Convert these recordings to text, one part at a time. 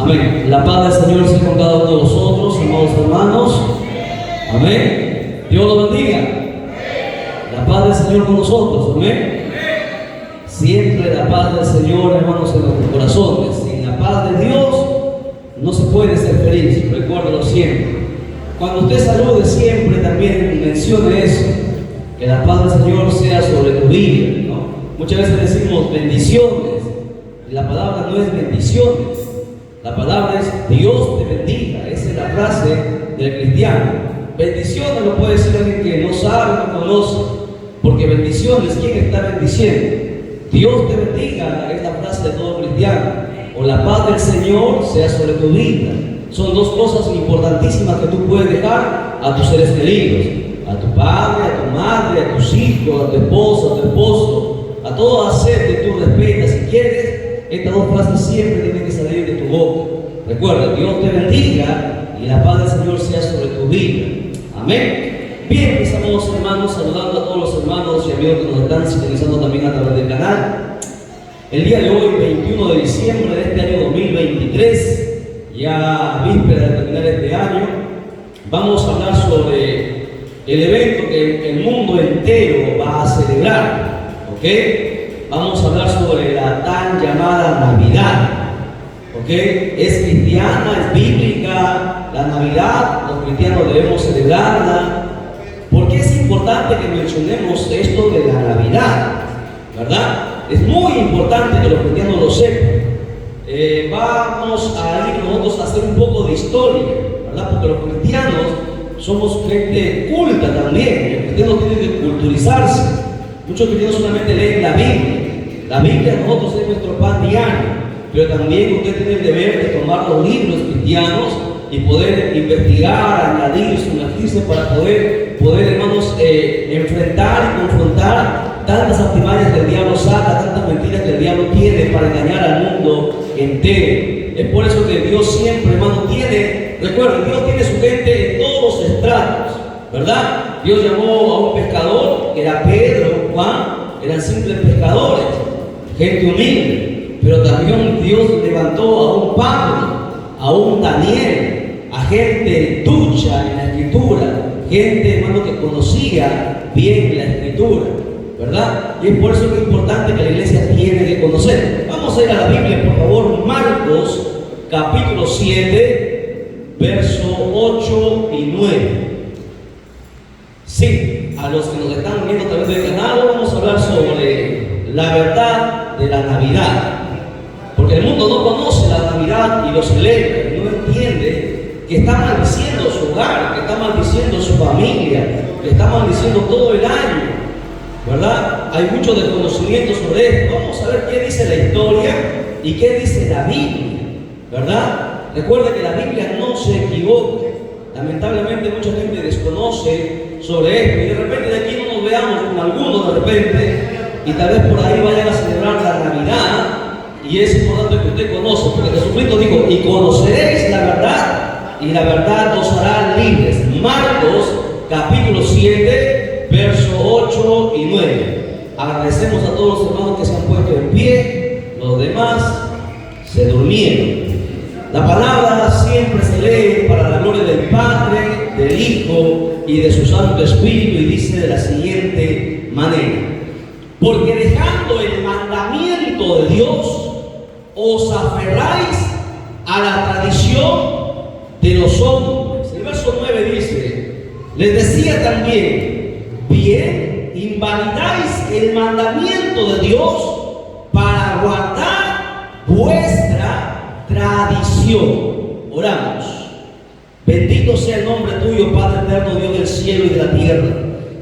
Amén. La paz del Señor sea con cada uno de vosotros, amados hermanos. Amén. Dios lo bendiga. La paz del Señor con nosotros. Amén. Siempre la paz del Señor, hermanos, en nuestros corazones. Sin la paz de Dios no se puede ser feliz. Recuérdalo siempre. Cuando usted salude, siempre también mencione eso. Que la paz del Señor sea sobre tu vida, ¿no? Muchas veces decimos bendiciones. Y la palabra no es bendiciones. La palabra es Dios te bendiga. Esa es la frase del cristiano. Bendiciones lo puede decir alguien que no sabe, no conoce. Porque bendiciones, ¿quién está bendiciendo? Dios te bendiga, es la frase de todo cristiano. O la paz del Señor sea sobre tu vida. Son dos cosas importantísimas que tú puedes dejar a tus seres queridos. A tu padre, a tu madre, a tus hijos, a tu esposa, a tu esposo. A todo hacer que tú respetas. Si quieres, estas dos frases siempre tienen que salir de tu boca. Recuerda, Dios te bendiga y la paz del Señor sea sobre tu vida. Amén. Bien, mis amados hermanos, saludando a todos los hermanos y amigos que nos están sintonizando también a través del canal. El día de hoy, 21 de diciembre de este año 2023, ya víspera de terminar este año, vamos a hablar sobre el evento que el mundo entero va a celebrar. ¿Ok? Vamos a hablar sobre la tan llamada Navidad. ¿Ok? Es cristiana, es bíblica la Navidad, los cristianos debemos celebrarla. ¿Por qué es importante que mencionemos esto de la Navidad? ¿Verdad? Es muy importante que los cristianos lo sepan. Vamos a ir nosotros a hacer un poco de historia, ¿verdad? Porque los cristianos somos gente culta también. Los cristianos tienen que culturizarse. Muchos cristianos solamente leen la Biblia. La Biblia nosotros es nuestro pan diario. Pero también usted tiene el deber de tomar los libros cristianos y poder investigar, añadir, sumergirse para poder hermanos, enfrentar y confrontar tantas artimañas que el diablo saca, tantas mentiras que el diablo tiene para engañar al mundo entero. Es por eso que Dios siempre, hermano, tiene, recuerden, Dios tiene su gente en todos los estratos, ¿verdad? Dios llamó a un pescador, que era Pedro, Juan, eran simples pescadores, gente humilde, pero también Dios levantó a un Pablo, a un Daniel, a gente ducha en la Escritura, gente, hermano, que conocía bien la Escritura, ¿verdad? Y es por eso que es importante que la iglesia tiene que conocer. Vamos a ir a la Biblia, por favor, Marcos, capítulo 7, verso 8 y 9. Sí, a los que nos están viendo a través del canal, vamos a hablar sobre la verdad de la Navidad. Porque el mundo no conoce la Navidad y lo celebra, no entiende que está maldiciendo su hogar, que está maldiciendo su familia, que está maldiciendo todo el año, ¿verdad? Hay mucho desconocimiento sobre esto. Vamos a ver qué dice la historia y qué dice la Biblia, ¿verdad? Recuerda que la Biblia no se equivoca. Lamentablemente mucha gente desconoce sobre esto y de repente de aquí no nos veamos con algunos de repente y tal vez por ahí vayan a celebrar la Navidad. Y es importante que usted conozca, porque Jesucristo dijo, y conoceréis la verdad, y la verdad os hará libres. Marcos, capítulo 7, verso 8 y 9. Agradecemos a todos los hermanos que se han puesto en pie, los demás se durmieron. La palabra siempre se lee para la gloria del Padre, del Hijo y de su Santo Espíritu, y dice de la siguiente manera: porque dejando el mandamiento de Dios, os aferráis a la tradición de los hombres. El verso 9 dice: les decía también, bien, invalidáis el mandamiento de Dios para guardar vuestra tradición. Oramos. Bendito sea el nombre tuyo, Padre eterno, Dios del cielo y de la tierra.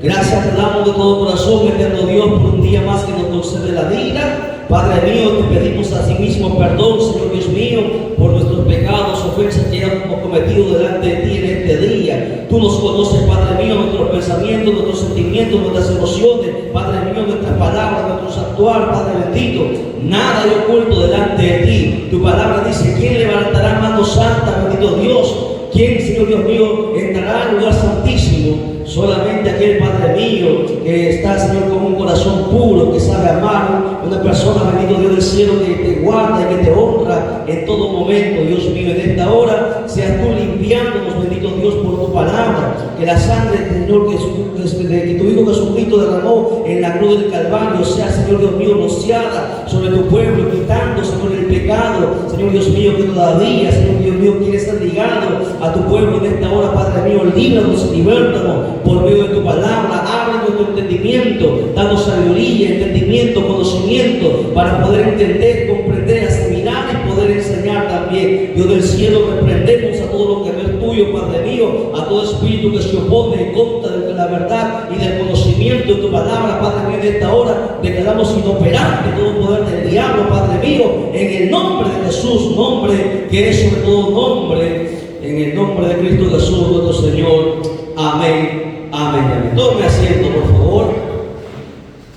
Gracias te damos de todo corazón, eterno Dios, por un día más que nos concede la vida. Padre mío, te pedimos a sí mismo perdón, Señor Dios mío, por nuestros pecados, ofensas que hemos cometido delante de ti en este día. Tú nos conoces, Padre mío, nuestros pensamientos, nuestros sentimientos, nuestras emociones, Padre mío, nuestras palabras, nuestros actuar, Padre bendito. Nada hay oculto delante de ti. Tu palabra dice: ¿quién levantará mano santa, bendito Dios? ¿Quién, Señor Dios mío, entrará al lugar santísimo? Solamente aquel Padre mío que está, Señor, con un corazón puro, que sabe amar, una persona, bendito Dios del cielo, que te guarda y que te honra en todo momento. Dios mío, en esta hora seas tú limpiándonos, bendito Dios, por tu palabra, que la sangre, Señor, que tu Hijo Jesucristo derramó en la cruz del Calvario sea, Señor Dios mío, rociada sobre tu pueblo, quitando, Señor, el pecado, Señor Dios mío, que todavía, Señor Dios mío, quiere estar ligado a tu pueblo en esta hora, Padre mío. Líbranos y libértanos por medio de tu palabra. Abre nuestro entendimiento, dando sabiduría, entendimiento, conocimiento, para poder entender, comprender, asimilar y poder enseñar también. Dios del cielo, reprendemos a todo lo que no es tuyo, Padre mío, a todo espíritu que se opone en contra de la verdad y del conocimiento de tu palabra, Padre mío. En esta hora declaramos inoperante todo poder del diablo, Padre mío, en el nombre de Jesús, nombre que es sobre todo nombre, en el nombre de Cristo Jesús, nuestro Señor. Amén, amén, amén. Tome asiento, por favor,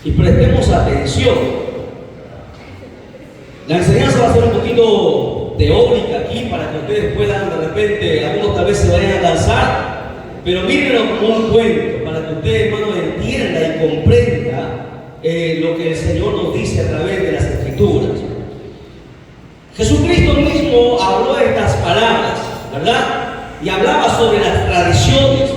y prestemos atención. La enseñanza va a ser un poquito teórica aquí, para que ustedes puedan, de repente, algunos tal vez se vayan a cansar, pero mírenlo como un cuento, para que usted, hermano, entienda y comprenda lo que el Señor nos dice a través de las Escrituras. Jesucristo mismo habló estas palabras, ¿verdad? Y hablaba sobre las tradiciones.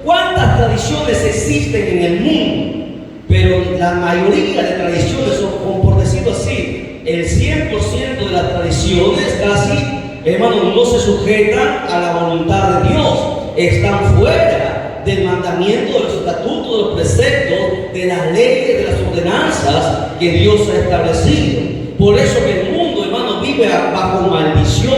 ¿Cuántas tradiciones existen en el mundo? Pero la mayoría de tradiciones, o por decirlo así, el 100% de las tradiciones casi, hermano, no se sujetan a la voluntad de Dios. Están fuera del mandamiento, de los estatutos, de los preceptos, de las leyes, de las ordenanzas que Dios ha establecido. Por eso que el mundo, hermano, vive bajo maldición.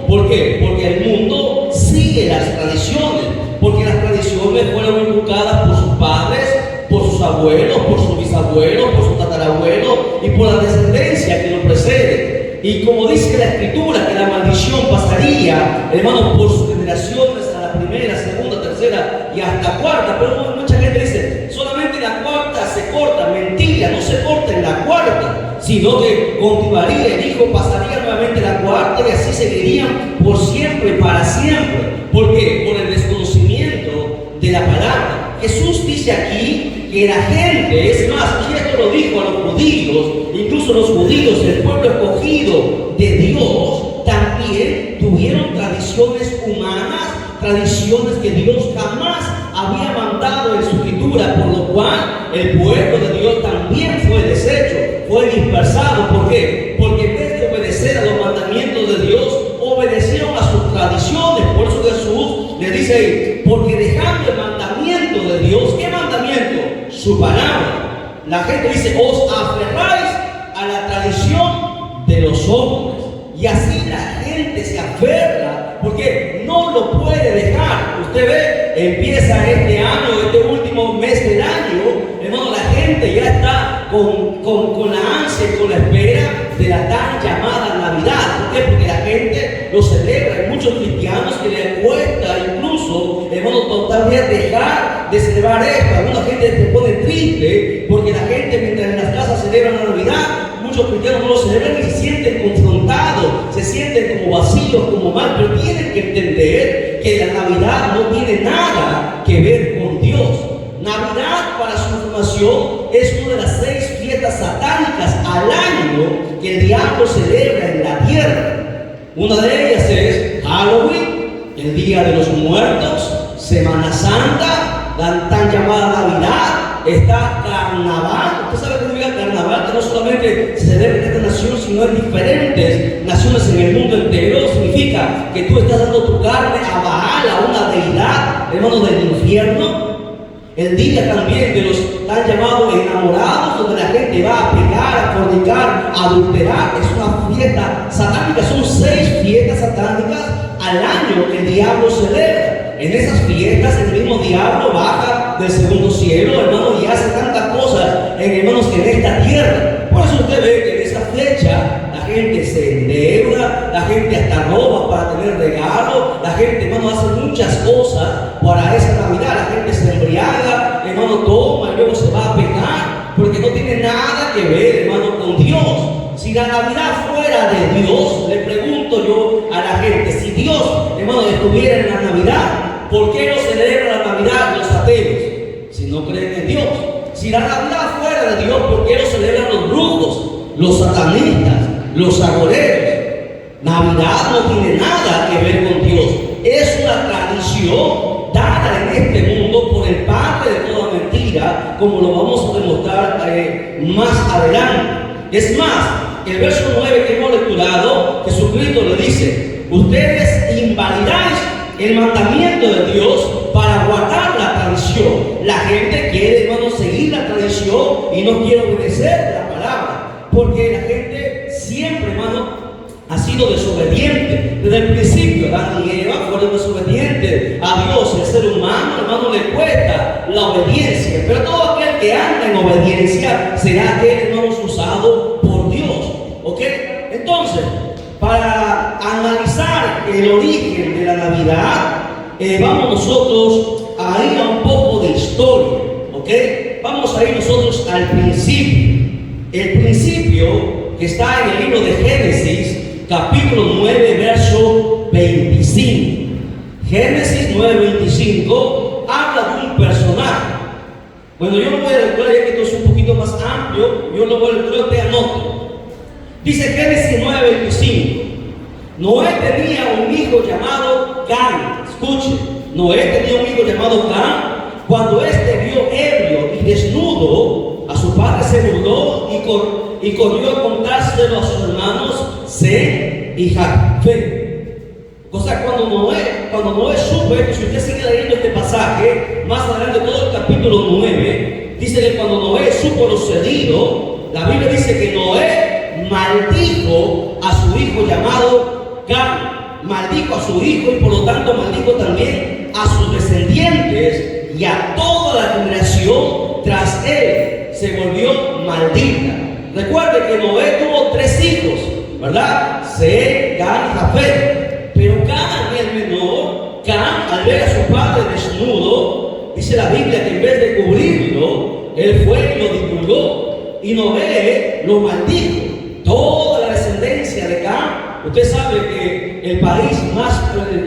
¿Por qué? Porque el mundo sigue las tradiciones. Porque las tradiciones fueron inculcadas por sus padres, por sus abuelos, por sus bisabuelos, por sus tatarabuelos y por la descendencia que nos precede. Y como dice la Escritura, que la maldición pasaría, hermano, por sus generaciones, a la primera, segunda, tercera y hasta cuarta. Pero mucha gente dice, solamente la cuarta se corta. Mentira, no se corta en la cuarta, sino que continuaría, el hijo pasaría nuevamente la cuarta y así seguirían por siempre y para siempre. ¿Por qué? Por el desconocimiento de la palabra. Jesús dice aquí que la gente, es más, y esto lo dijo a los judíos, incluso los judíos, el pueblo escogido de Dios, también tuvieron tradiciones humanas, tradiciones que Dios jamás había mandado en su escritura, por lo cual el pueblo de Dios también fue deshecho, fue dispersado. ¿Por qué? Porque en vez de obedecer a los mandamientos de Dios, obedecieron a sus tradiciones. Por eso Jesús le dice ahí, porque dejando el mandamiento de Dios, ¿qué mandamiento? Su palabra. La gente dice, os aferráis a la tradición de los hombres. Y así la gente se aferra, porque no lo puede dejar. Usted ve, empieza este año, este último mes del año, hermano, la gente ya está con la ansia y con la espera de la tan llamada Navidad. ¿Por qué? Porque la gente lo celebra. Hay muchos cristianos que les cuesta incluso, hermano, totalmente dejar de celebrar esto. Alguna gente se pone triste porque la gente, mientras en las casas celebran la Navidad, muchos cristianos no lo celebran y se sienten confrontados, se sienten como vacíos, como mal. Pero tienen que entender que la Navidad no tiene nada que ver con Dios. Navidad, para su información, es una de las 6 fiestas satánicas al año que el diablo celebra en la tierra. Una de ellas es Halloween, el Día de los Muertos, Semana Santa, la tan llamada Navidad, está Carnaval. Usted sabe que significa Carnaval, que no solamente se celebra en esta nación, sino en diferentes naciones en el mundo entero. Significa que tú estás dando tu carne a Baal, a una deidad, hermano, del infierno. El día también de los tan llamados enamorados, donde la gente va a pecar, a fornicar, a adulterar. Es una fiesta satánica. Son 6 fiestas satánicas al año que el diablo celebra. En esas fiestas el mismo diablo baja del segundo cielo, hermano, y hace tantas cosas, hermanos, que en esta tierra. Por eso usted ve que en esa fecha la gente se endeuda, la gente hasta roba para tener regalos, la gente, hermano, hace muchas cosas para esa Navidad. La gente se embriaga, hermano, toma y luego se va a pecar, porque no tiene nada que ver, hermano, con Dios. Si la Navidad fuera de Dios, le pregunto yo a la gente, si Dios, hermano, estuviera en la Navidad, ¿por qué no celebra la Navidad los ateos? si no creen en Dios. Si la Navidad fuera de Dios, ¿por qué lo celebran los brujos, los satanistas, los agoreros? Navidad no tiene nada que ver con Dios. Es una tradición dada en este mundo por el padre de toda mentira, como lo vamos a demostrar más adelante. Es más, el verso 9 que hemos lecturado, Jesucristo le dice: ustedes invalidáis el mandamiento de Dios para guardar la tradición. La gente quiere, hermano, seguir la tradición y no quiere obedecer la palabra, porque la gente siempre, hermano, ha sido desobediente. Desde el principio, Adán y Eva fueron desobedientes a Dios. El ser humano, hermano, le cuesta la obediencia, pero todo aquel que anda en obediencia será aquel, hermano, usado por Dios. ¿Ok? Entonces, para analizar el origen de la Navidad, vamos nosotros a ir a un poco de historia. ¿Ok? Vamos a ir nosotros al principio. El principio que está en el libro de Génesis, capítulo 9, verso 25. Génesis 9:25 habla de un personaje. Bueno, yo lo voy a lecturar, ya que esto es un poquito más amplio, yo lo voy a lecturar, te anoto. Dice Génesis 9:25. Noé tenía un hijo llamado Can. Escuche, Noé tenía un hijo llamado Can. Cuando éste vio ebrio y desnudo a su padre, se burló y corrió a contárselo a sus hermanos Sem y Jafet. O sea, cuando Noé supo, si usted sigue leyendo este pasaje, más adelante todo el capítulo 9, dice que cuando Noé supo lo sucedido, la Biblia dice que Noé maldijo a su hijo llamado Can, maldijo a su hijo y por lo tanto maldijo también a sus descendientes y a toda la generación tras él se volvió maldita. Recuerde que Noé tuvo 3 hijos, ¿verdad? Sem, Can y Jafet. Pero Can, el menor, Can, al ver a su padre desnudo, dice la Biblia que en vez de cubrirlo, él fue y lo divulgó. Y Noé lo maldijo. Toda la descendencia de Can, usted sabe que el país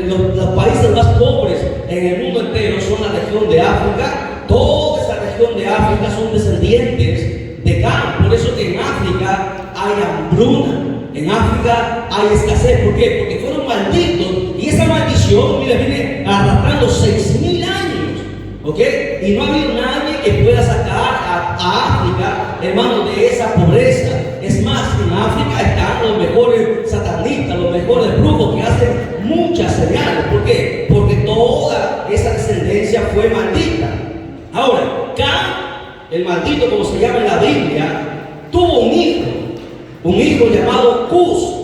los países más pobres en el mundo entero son la región de África. Toda esa región de África son descendientes de Can. Por eso que en África hay hambruna. En África hay escasez. ¿Por qué? Porque fueron malditos. Y esa maldición, mira, viene arrastrando 6.000 años. ¿Ok? Y no ha habido nadie que pueda sacar a África, hermano, de esa pobreza. Es más, en África están los mejores satanistas, los mejores brujos que hacen muchas señales. ¿Por qué? Porque toda esa descendencia fue maldita. Ahora, Can, el maldito, como se llama en la Biblia, tuvo un hijo llamado Cus.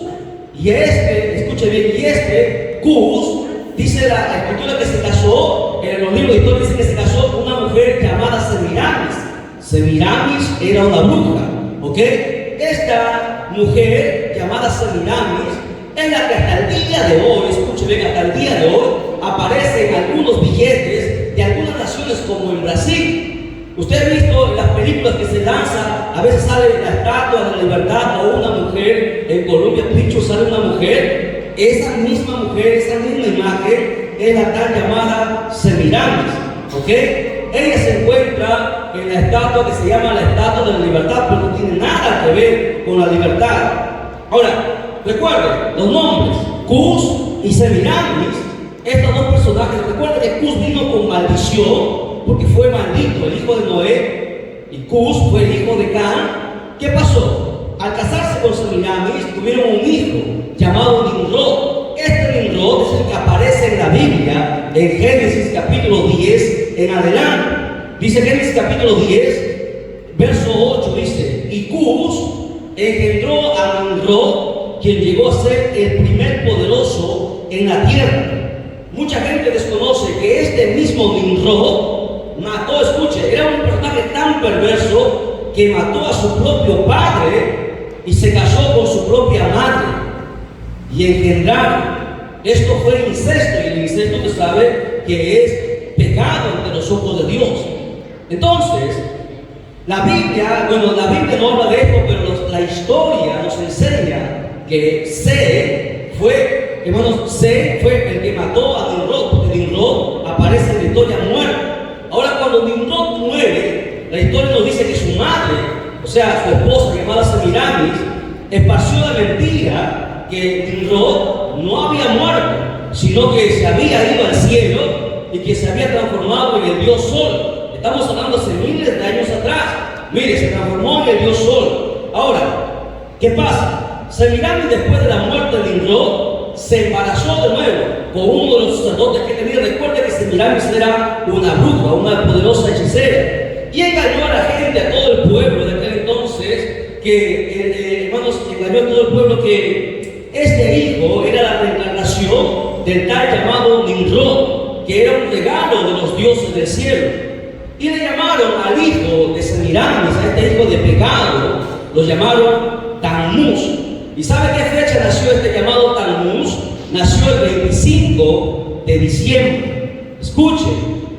Y escuche bien, Cus, dice la escritura que se casó, en los libros de historia dice que se casó con una mujer llamada Semiramis. Semiramis era una bruja, ¿ok? Esta mujer llamada Semiramis es la que hasta el día de hoy, escuche bien, hasta el día de hoy, aparece en algunos billetes de algunas naciones como en Brasil. Usted ha visto en las películas que se lanzan, a veces sale la estatua de la libertad o una mujer, en Colombia, Picho, sale una mujer. Esa misma mujer, esa misma imagen, es la tan llamada Semiramis, ¿ok? Ella se encuentra en la estatua que se llama la estatua de la libertad, pero no tiene nada que ver con la libertad. Ahora, recuerden, los nombres, Cus y Semiramis, estos dos personajes, recuerden que Cus vino con maldición, porque fue maldito, el hijo de Noé, y Cus fue el hijo de Can. ¿Qué pasó? Al casarse con Semiramis, tuvieron un hijo llamado Nimrod. Este Nimrod es el que aparece en la Biblia, en Génesis capítulo 10 en adelante. Dice Génesis capítulo 10, verso 8, dice: y Cus engendró a Nimrod, quien llegó a ser el primer poderoso en la tierra. Mucha gente desconoce que este mismo Nimrod mató, escuche, era un personaje tan perverso que mató a su propio padre y se casó con su propia madre y engendraron. Esto fue incesto, y el incesto usted sabe que es pecado ante los ojos de Dios. Entonces, la Biblia no habla de esto, pero la historia nos enseña que Sem fue el que mató a Nimrod, porque Nimrod aparece en la historia muerto. Ahora, cuando cuando Nimrod muere, la historia nos dice que su madre, o sea, su esposa llamada Semiramis, esparció la mentira que Nimrod no había muerto, sino que se había ido al cielo y que se había transformado en el dios Sol. Estamos hablando hace miles de años atrás. Mire, se transformó en el dios Sol. Ahora, ¿qué pasa? Semiramis, después de la muerte de Nimrod, se embarazó de nuevo con uno de los sacerdotes que tenía. Recuerde que Semiramis era una bruja, una poderosa hechicera, y engañó a la gente, a todo el pueblo de aquel entonces, hermanos, engañó a todo el pueblo que este hijo era la reencarnación del tal llamado Nimrod, que era un regalo de los dioses del cielo. Y le llamaron al hijo de Semiramis, a este hijo de pecado, lo llamaron Tammuz. ¿Y sabe qué fecha nació este llamado Tammuz? Nació el 25 de diciembre. Escuche,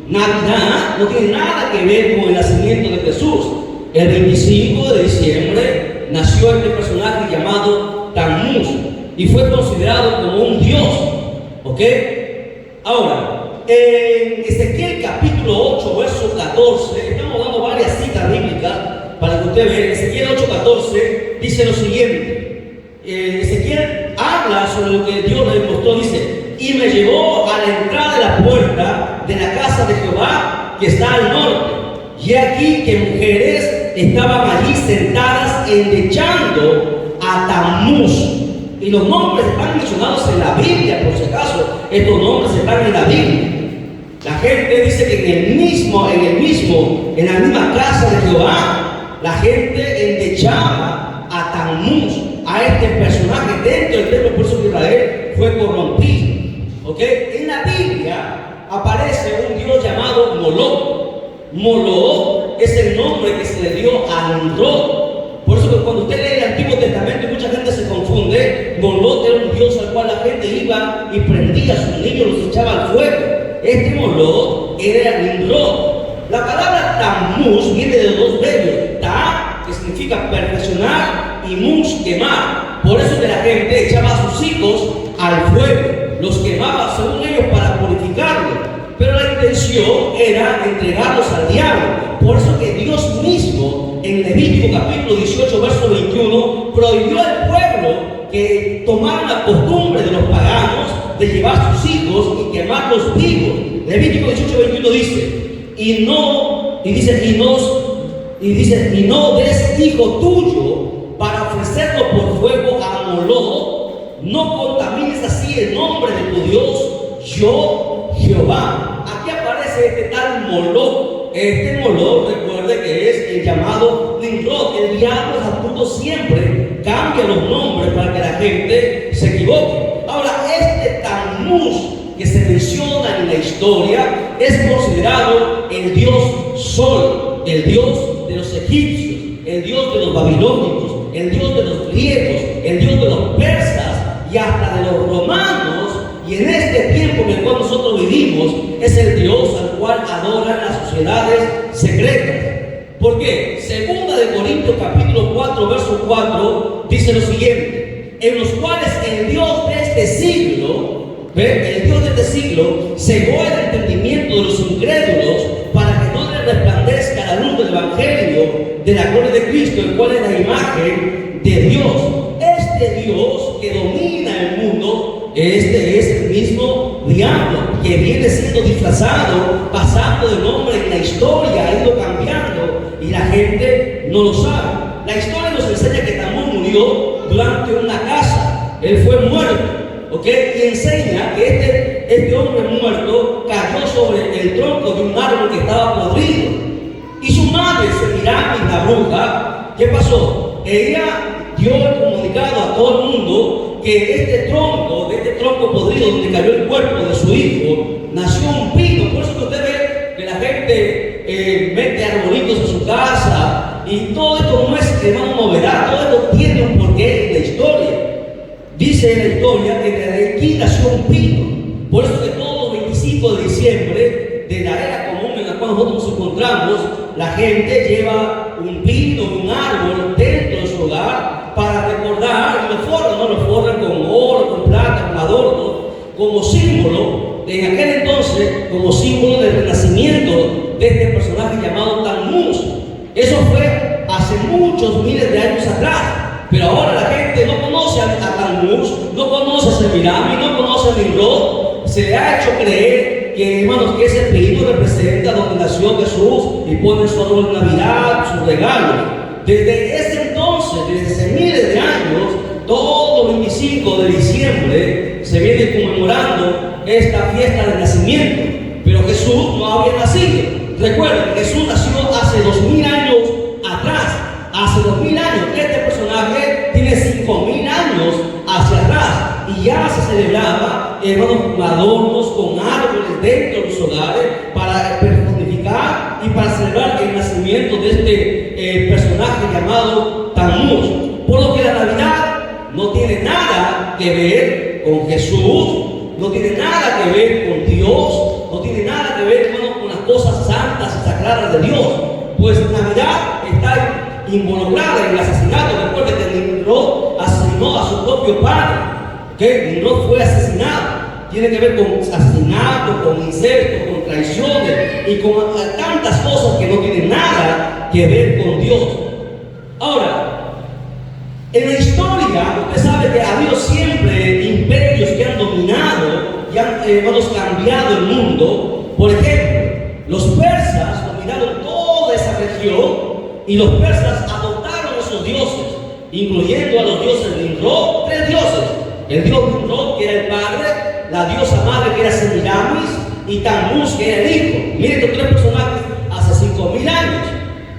Navidad no tiene nada que ver con el nacimiento de Jesús. El 25 de diciembre nació este personaje llamado Tammuz y fue considerado como un dios. ¿Ok? Ahora, en Ezequiel capítulo 8, verso 14, estamos dando varias citas bíblicas para que usted vea. Ezequiel 8, 14 dice lo siguiente. Ezequiel habla sobre lo que Dios le mostró. Dice: y me llevó a la entrada de la puerta de la casa de Jehová que está al norte, y aquí que mujeres estaban allí sentadas endechando a Tammuz. Y los nombres están mencionados en la Biblia, por si acaso. Estos nombres están en la Biblia. La gente dice que en la misma casa de Jehová, la gente endechaba a Tammuz, a este personaje dentro del templo. Por eso que Israel fue corrompido. ¿Ok? En la Biblia aparece un dios llamado Moloch. Moloch es el nombre que se le dio a Nimrod. Por eso que cuando usted lee el Antiguo Testamento y mucha gente se confunde, Moloch era un dios al cual la gente iba y prendía a sus niños, los echaba al fuego. Este Moloch era Nimrod. La palabra Tammuz viene de dos verbos: ta, que significa perfeccionar, y mus, quemar. Por eso que la gente echaba a sus hijos al fuego, los quemaba según ellos para purificarlos, pero la intención era entregarlos al diablo. Por eso que Dios mismo en Levítico capítulo 18 verso 21 prohibió al pueblo que tomaran la costumbre de los paganos de llevar a sus hijos y quemarlos vivos. Levítico 18 21 dice: y no des hijo tuyo para ofrecerlo por fuego a Moloch, no contamines así el nombre de tu Dios, yo Jehová. Aquí aparece este tal Moloch. Este Moloch, recuerde que es el llamado Nimrod. El diablo es astuto, siempre cambia los nombres para que la gente se equivoque. Ahora, este Tammuz que se menciona en la historia es considerado el dios Sol, el dios de los egipcios, el dios de los babilónicos, el dios de los griegos, el dios de los persas y hasta de los romanos. Y en este tiempo en el cual nosotros vivimos, es el Dios al cual adoran las sociedades secretas. ¿Por qué? Segunda de Corintios capítulo 4, verso 4, dice lo siguiente: en los cuales el Dios de este siglo, el Dios de este siglo, cegó el entendimiento de los incrédulos para que no les resplandezca la luz del Evangelio de la gloria de Cristo, el cual es la imagen de Dios. Este Dios que domina el mundo, este es el mismo diablo que viene siendo disfrazado, pasando de nombre en la historia, ha ido cambiando y la gente no lo sabe. La historia nos enseña que Tammuz murió durante una caza. Él fue muerto, ¿ok? Y enseña que este hombre muerto cayó sobre el tronco de un árbol que estaba podrido. Y su madre, Semiramis, la bruja, ¿qué pasó? Ella dio el comunicado a todo el mundo que de este tronco podrido donde cayó el cuerpo de su hijo, nació un pino. Por eso que usted ve que la gente mete arbolitos en su casa, y todo esto no es, hermano, novedad. Todo esto tiene un porqué en la historia. Dice en la historia que de aquí nació un pino. Por eso que todos los 25 de diciembre de la era común en la cual nosotros nos encontramos, la gente lleva un pino, un árbol dentro de su hogar para recordar, y lo forran con oro, con plata, con adorno, como símbolo, en aquel entonces, como símbolo del renacimiento de este personaje llamado Tammuz. Eso fue hace muchos miles de años atrás. Pero ahora la gente no conoce a Tammuz, no conoce a Semiramis, no conoce a Nimrod. Se le ha hecho creer que, hermanos, que ese pino representa donde nació Jesús y pone su árbol de Navidad, sus regalos. Desde ese entonces, desde hace miles de años, todo 25 de diciembre se viene conmemorando esta fiesta de nacimiento. Pero Jesús no había nacido. Recuerden, Jesús nació hace 2000 años atrás. Hace 2000 años. Este personaje tiene 5000 años hacia atrás. Y ya se celebraba, hermanos, con adornos, con árboles dentro de los hogares para personificar y para celebrar el nacimiento de este personaje llamado Tammuz. Por lo que la Navidad no tiene nada que ver con Jesús, no tiene nada que ver con Dios, no tiene nada que ver, hermanos, con las cosas santas y sagradas de Dios. Pues Navidad está involucrada en el asesinato. Recuerden que Nimrod asesinó a su propio padre. Que Nimrod fue asesinado. Tiene que ver con asesinato, con incesto, con traiciones y con tantas cosas que no tienen nada que ver con Dios. Ahora, en la historia, usted sabe que ha habido siempre imperios que han dominado y han, hermanos, cambiado el mundo. Por ejemplo, los persas dominaron toda esa región y los persas adoptaron a sus dioses, incluyendo a los dioses de Nimrod, 3 dioses. El dios Nimrod, que era el padre, la diosa madre, que era Semiramis, y Tammuz, que era el hijo. Miren estos 3 personajes hace 5000 años.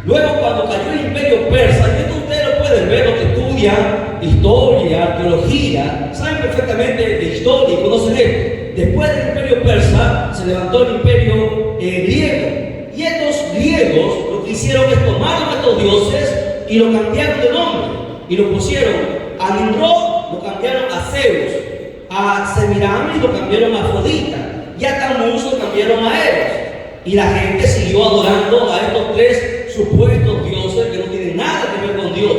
Luego, cuando cayó el imperio persa, y esto ustedes lo pueden ver, los que estudian historia, arqueología, saben perfectamente de historia y conocen esto. Después del imperio persa, se levantó el imperio griego. Y estos griegos lo que hicieron es tomaron a estos dioses y lo cambiaron de nombre. Y lo pusieron a Nimrod, lo cambiaron a Zeus, a Semiramis lo cambiaron a Afrodita y a Tammuz lo cambiaron a Eros. Y la gente siguió adorando a estos 3 supuestos dioses que no tienen nada que ver con Dios.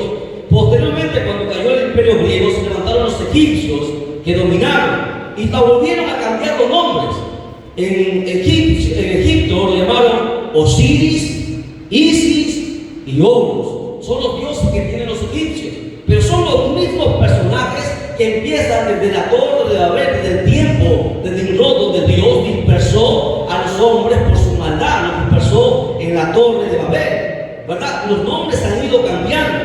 Posteriormente, cuando cayó el imperio griego, se levantaron los egipcios que dominaron y volvieron a cambiar los nombres. En Egipto lo llamaron Osiris, Isis y Horus. Son los dioses que tienen los egipcios. Pero son los mismos personajes que empiezan desde la torre de Babel, desde el tiempo de Nimrod, donde Dios dispersó a los hombres por su maldad, los dispersó en la torre de Babel, ¿verdad? Los nombres han ido cambiando.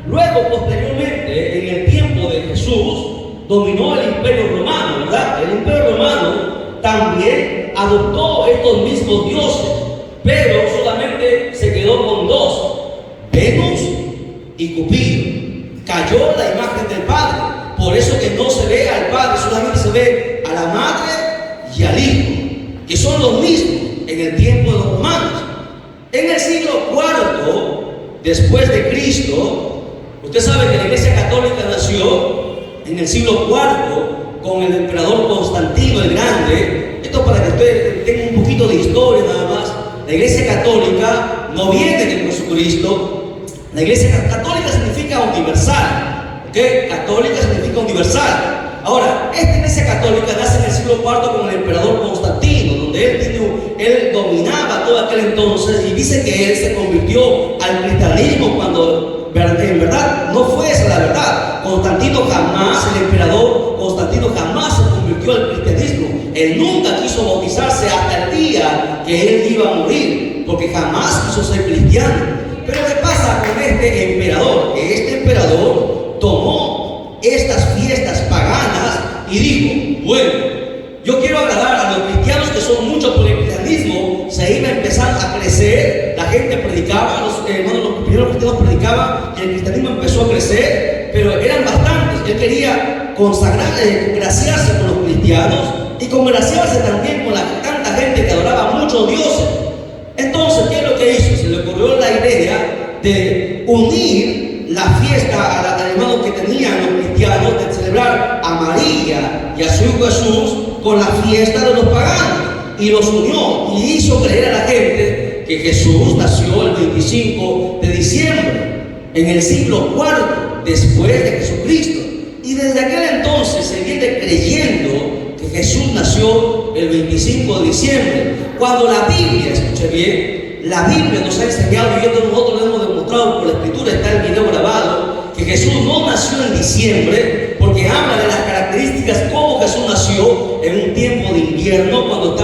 Luego, posteriormente, en el tiempo de Jesús, dominó el imperio romano, ¿verdad? El imperio romano también adoptó estos mismos dioses, pero solamente se quedó con 2, Venus y Cupido. Cayó la imagen del Padre, por eso que no se ve al Padre, solamente se ve a la Madre y al Hijo, que son los mismos en el tiempo de los romanos. En el siglo IV después de Cristo, usted sabe que la Iglesia Católica nació en el siglo IV con el emperador Constantino el Grande. Esto para que ustedes tengan un poquito de historia nada más. La Iglesia Católica no viene de Jesucristo. La Iglesia Católica significa universal, ¿ok? Católica significa universal. Ahora, esta Iglesia Católica nace en el siglo IV con el emperador Constantino, donde él dominaba todo aquel entonces, y dice que él se convirtió al cristianismo cuando en verdad no fue esa la verdad. Constantino jamás, el emperador Constantino jamás se convirtió al cristianismo. Él nunca quiso bautizarse hasta el día que él iba a morir, porque jamás quiso ser cristiano. Pero ¿qué pasa con este emperador? Que este emperador tomó estas fiestas paganas y dijo, bueno, yo quiero agradar a los cristianos que son muchos por el cristianismo. Se iba a empezar a crecer, la gente predicaba, los primeros cristianos predicaban, y el cristianismo empezó a crecer, pero eran bastantes. Él quería congraciarse con los cristianos y congraciarse también con tanta gente que adoraba muchos dioses. Entonces, ¿qué es lo que hizo? Se le ocurrió la idea de unir la fiesta al hermano que tenían los cristianos, de celebrar a María y a su hijo Jesús con la fiesta de los paganos, y los unió y hizo creer a la gente que Jesús nació el 25 de diciembre en el siglo IV después de Jesucristo, y desde aquel entonces se viene creyendo que Jesús nació el 25 de diciembre. Cuando la Biblia, escuche bien, la Biblia nos ha enseñado, y esto nosotros lo hemos demostrado por la Escritura, está el video grabado, que Jesús no nació en diciembre, porque habla de las características cómo Jesús nació en un tiempo de invierno, cuando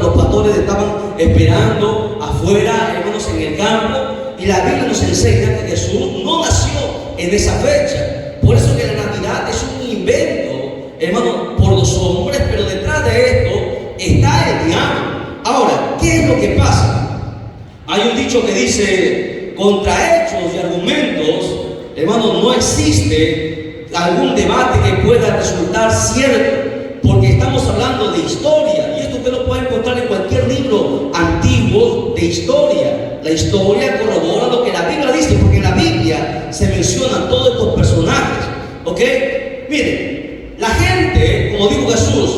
los pastores estaban esperando afuera, hermanos, en el campo. Y la Biblia nos enseña que Jesús no nació en esa fecha. Por eso que la Navidad es un invento, hermano, por los hombres, pero detrás de esto está el diablo. Ahora, ¿qué es lo que pasa? Hay un dicho que dice: contra hechos y argumentos, hermano, no existe algún debate que pueda resultar cierto, porque estamos hablando de historia, y esto usted lo puede encontrar en cualquier libro antiguo de historia. La historia corrobora lo que la Biblia dice, porque en la Biblia se mencionan todos estos personajes. ¿Ok? Miren, la gente, como dijo Jesús,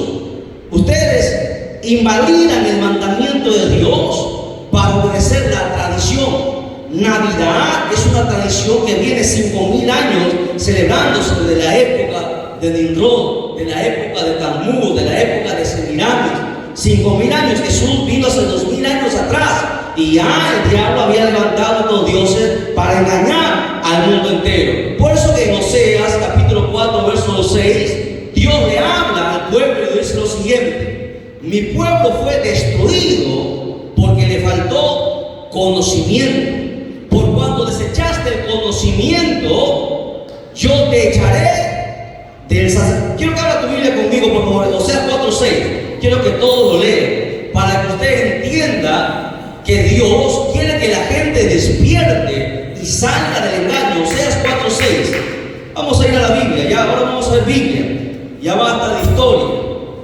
ustedes invalidan el mandamiento de Dios para obedecer la tradición. Navidad es una tradición que viene 5.000 años celebrándose desde la época de Nimrod, de la época de Tammuz, de la época de Semiramis. 5.000 años. Jesús vino hace 2.000 años atrás, y ya el diablo había levantado a estos dioses para engañar al mundo entero. Por eso que en Oseas capítulo 4 verso 6, Dios le habla al pueblo y le dice lo siguiente: mi pueblo fue destruido porque le faltó conocimiento. Por cuanto desechaste el conocimiento, yo te echaré del sacerdocio. Quiero que abra tu Biblia conmigo, por favor, en Oseas 4:6. Quiero que todos lo lean, para que usted entienda que Dios quiere que la gente despierte y salga del engaño. Oseas 4:6. Vamos a ir a la Biblia, ya, ahora vamos a ver Biblia. Ya basta de historia.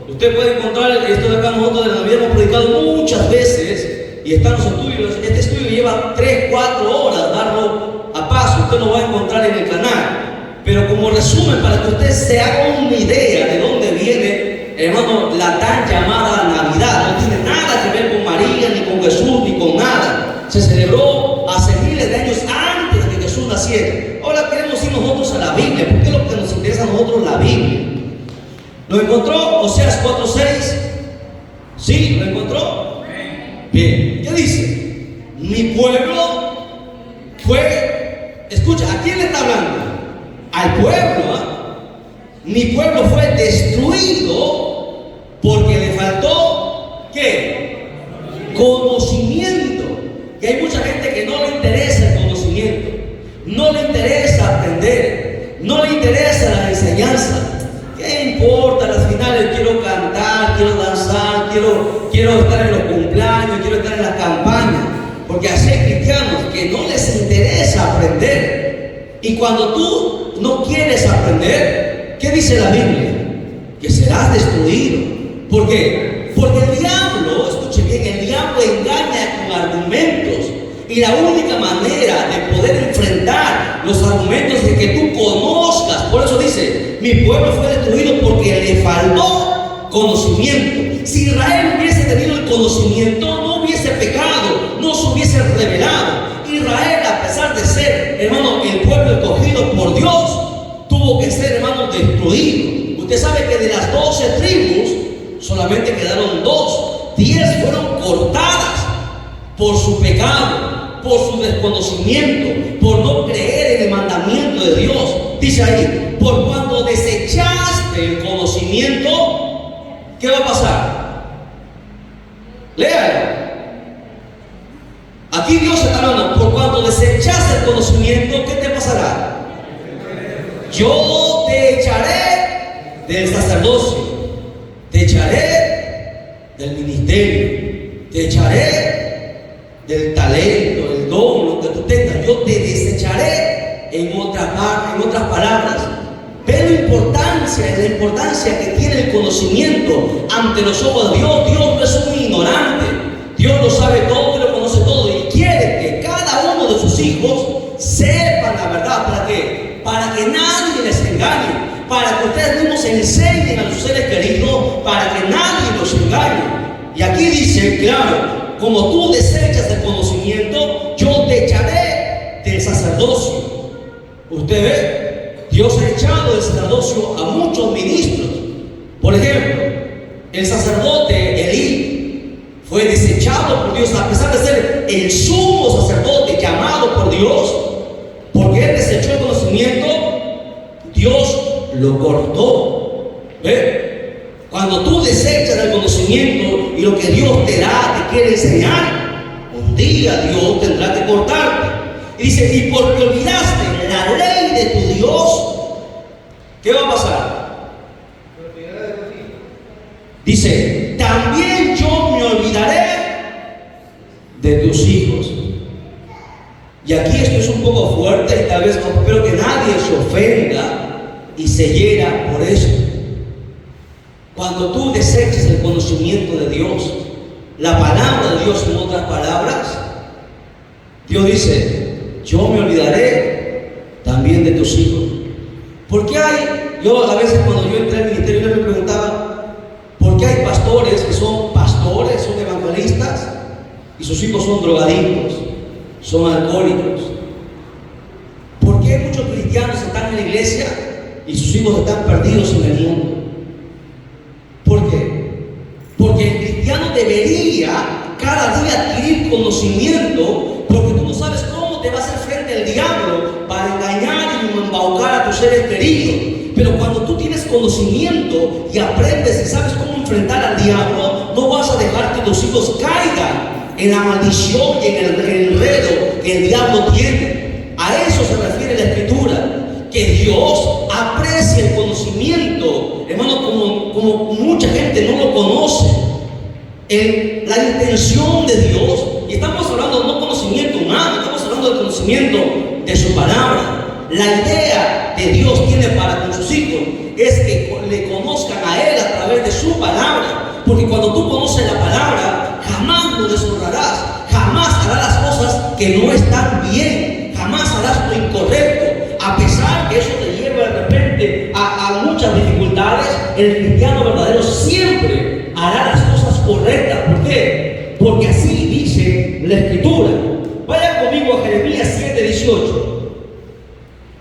Usted puede encontrar esto de acá, nosotros de la Biblia hemos predicado muchas veces, y están los estudios. Este estudio lleva 3-4 horas darlo a paso. Usted lo va a encontrar en el canal. Pero como resumen, para que usted se haga una idea de dónde viene, hermano, la tan llamada Navidad. No tiene nada que ver con María, ni con Jesús, ni con nada. Se celebró hace miles de años antes de que Jesús naciera. Ahora queremos ir nosotros a la Biblia, porque es lo que nos interesa a nosotros, la Biblia. ¿Lo encontró? Oseas 4:6. ¿Sí? ¿Lo encontró? Bien, ¿qué dice? Mi pueblo fue, escucha, ¿a quién le está hablando? Al pueblo, ¿eh? Mi pueblo fue destruido porque le faltó, ¿qué? Conocimiento. Que hay mucha gente que no le interesa el conocimiento, no le interesa aprender, no le interesa la enseñanza. ¿Qué importa? Al final quiero cantar, quiero danzar, quiero estar en los cumpleaños, quiero estar en las campañas. Porque así hay cristianos que no les interesa aprender. Y cuando tú no quieres aprender, ¿qué dice la Biblia? Que serás destruido. ¿Por qué? Porque el diablo, escuche bien, el diablo engaña con argumentos. Y la única manera de poder enfrentar los argumentos es que tú conozcas. Por eso dice: mi pueblo fue destruido porque le faltó conocimiento. Si Israel hubiese tenido el conocimiento, no hubiese pecado, no se hubiese revelado. Israel, a pesar de ser, hermano, el pueblo escogido por Dios, tuvo que ser, hermano, destruido. Usted sabe que de las 12 tribus solamente quedaron 2. 10 fueron cortadas por su pecado, por su desconocimiento, por no creer en el mandamiento de Dios. Dice ahí: por cuando desechaste el conocimiento, ¿qué va a pasar? Léalo. Aquí Dios está hablando: por cuando desechaste el conocimiento, ¿qué te pasará? Yo te echaré del sacerdocio, te echaré del ministerio, te echaré del talento, del don, lo que tú tengas. Yo te desecharé en otras palabras. Ve la importancia que tiene el conocimiento ante los ojos de Dios. Dios no es un ignorante. Dios lo sabe todo y lo conoce todo, y quiere que cada uno de sus hijos sepan la verdad. ¿Para qué? Para que nadie les engañe, para que ustedes mismos enseñen a sus seres queridos, para que nadie los engañe. Y aquí dice, claro: como tú desechas el conocimiento, yo te echaré del sacerdocio. Usted ve, Dios ha echado del sacerdocio a muchos ministros. Por ejemplo, el sacerdote, llamado por Dios, a pesar de ser el sumo sacerdote llamado por Dios, porque él desechó el conocimiento, Dios lo cortó. ¿Ve? Cuando tú desechas el conocimiento y lo que Dios te da, te quiere enseñar, un día Dios tendrá que cortarte. Y dice, y porque olvidaste la ley de tu Dios, ¿qué va a pasar? Dice, también yo me olvidaré de tus hijos. Y aquí esto es un poco fuerte y tal vez no espero que nadie se ofenda y se hiera por eso. Cuando tú deseches el conocimiento de Dios, la palabra de Dios, en otras palabras, Dios dice, yo me olvidaré también de tus hijos. Porque yo a veces cuando yo entré al ministerio, yo me preguntaba, ¿por qué hay pastores que son pastores, son evangelistas, y sus hijos son drogadictos, son alcohólicos? ¿Por qué muchos cristianos están en la iglesia y sus hijos están perdidos en el mundo? ¿Por qué? Porque el cristiano debería cada día adquirir conocimiento, porque tú no sabes cómo te va a hacer frente el diablo para engañar y embaucar a tus seres queridos. Pero cuando tú tienes conocimiento y aprendes y sabes cómo enfrentar al diablo, no vas a dejar que tus hijos caigan en la maldición y en el enredo que el diablo tiene. A eso se refiere la Escritura, que Dios aprecia el conocimiento, hermano, como mucha gente no lo conoce. La intención de Dios, y estamos hablando no conocimiento humano, estamos hablando de conocimiento de su palabra. La idea que Dios tiene para con sus hijos es que le conozcan a Él a través de su palabra, porque cuando tú conoces la palabra, jamás lo deshonrarás, jamás harás las cosas que no están bien, jamás harás lo incorrecto, a pesar que eso te lleva de repente a muchas dificultades. El cristiano verdadero siempre hará las cosas correctas. ¿Por qué? Porque así dice la Escritura. Vaya conmigo a Jeremías 7:18.